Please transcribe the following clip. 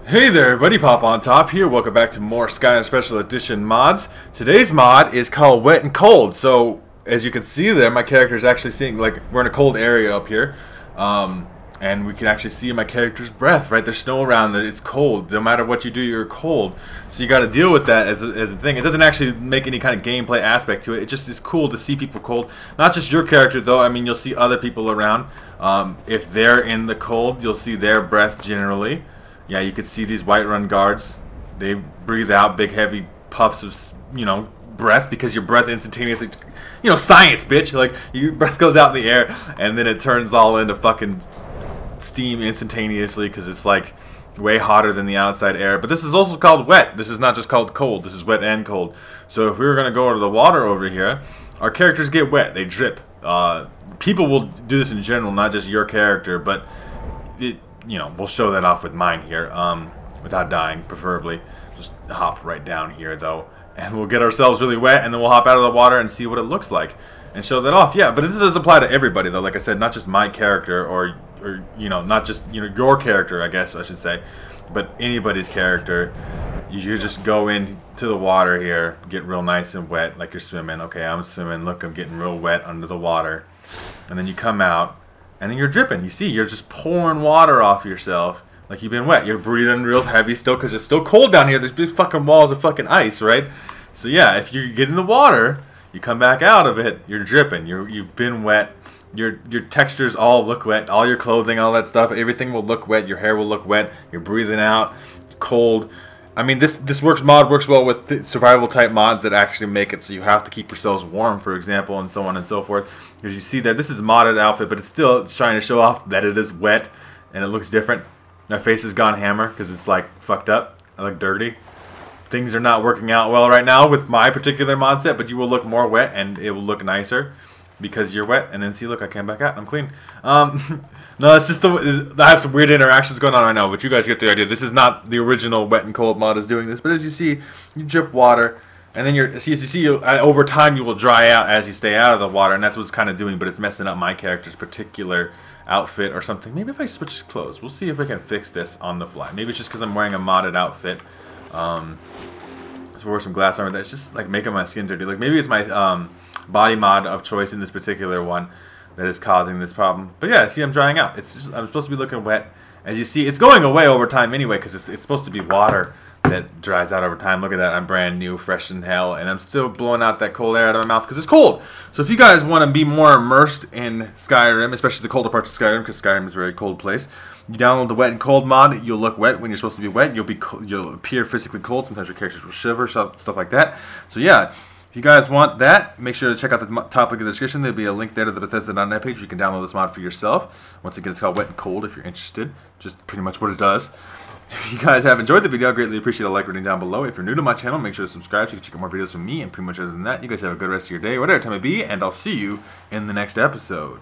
Hey there everybody, Popontop here. Welcome back to more Skyrim Special Edition mods. Today's mod is called Wet and Cold. So, as you can see there, my character is actually seeing, like, we're in a cold area up here. And we can actually see my character's breath, right? There's snow around it, it's cold. No matter what you do, you're cold. So you gotta deal with that as a thing. It doesn't actually make any kind of gameplay aspect to it. It just is cool to see people cold. Not just your character though, I mean you'll see other people around. If they're in the cold, you'll see their breath generally. Yeah, you could see these Whiterun guards. They breathe out big heavy puffs of, breath, because your breath instantaneously, science, bitch. Like, your breath goes out in the air and then it turns all into fucking steam instantaneously because it's like way hotter than the outside air. But this is also called wet. This is not just called cold. This is wet and cold. So if we were going to go to the water over here, our characters get wet. They drip. People will do this in general, not just your character, but we'll show that off with mine here, without dying, preferably. Just hop right down here, though, and we'll get ourselves really wet, and then we'll hop out of the water and see what it looks like, and show that off. Yeah, but this does apply to everybody, though. Like I said, not just my character, or not just your character, I guess I should say, but anybody's character. You just go into the water here, get real nice and wet, like you're swimming. Okay, I'm swimming. Look, I'm getting real wet under the water, and then you come out. And then you're dripping. You see, you're just pouring water off yourself like you've been wet. You're breathing real heavy still because it's still cold down here. There's big fucking walls of fucking ice, right? So yeah, if you get in the water, you come back out of it, you're dripping. You've been wet. Your textures all look wet. All your clothing, all that stuff, everything will look wet. Your hair will look wet. You're breathing out cold. I mean, this mod works well with survival type mods that actually make it so you have to keep yourselves warm, for example, and so on and so forth. Because you see that this is a modded outfit, but it's trying to show off that it is wet and it looks different. My face has gone hammer because it's like fucked up. I look dirty. Things are not working out well right now with my particular mod set, but you will look more wet and it will look nicer because you're wet. And then see, look, I came back out and I'm clean. No, it's just I have some weird interactions going on right now, but you guys get the idea. This is not the original Wet and Cold mod is doing this, but as you see, you drip water, and then over time you will dry out as you stay out of the water, and that's what it's kind of doing, but it's messing up my character's particular outfit or something. Maybe if I switch clothes, we'll see if we can fix this on the fly. Maybe it's just because I'm wearing a modded outfit. So wear some glass armor that's just like making my skin dirty. Like maybe it's my body mod of choice in this particular one that is causing this problem. But yeah, see, I'm drying out. I'm supposed to be looking wet. As you see, it's going away over time anyway, because it's supposed to be water that dries out over time. Look at that. I'm brand new, fresh in hell, and I'm still blowing out that cold air out of my mouth because it's cold. So if you guys want to be more immersed in Skyrim, especially the colder parts of Skyrim, because Skyrim is a very cold place, you download the Wet and Cold mod. You'll look wet when you're supposed to be wet. You'll appear physically cold. Sometimes your characters will shiver, stuff like that. So yeah. If you guys want that, make sure to check out the topic of the description. There'll be a link there to the Bethesda.net page where you can download this mod for yourself. Once again, it's called Wet and Cold if you're interested. Just pretty much what it does. If you guys have enjoyed the video, I greatly appreciate a like rating down below. If you're new to my channel, make sure to subscribe so you can check out more videos from me. And pretty much other than that, you guys have a good rest of your day, whatever time it be, and I'll see you in the next episode.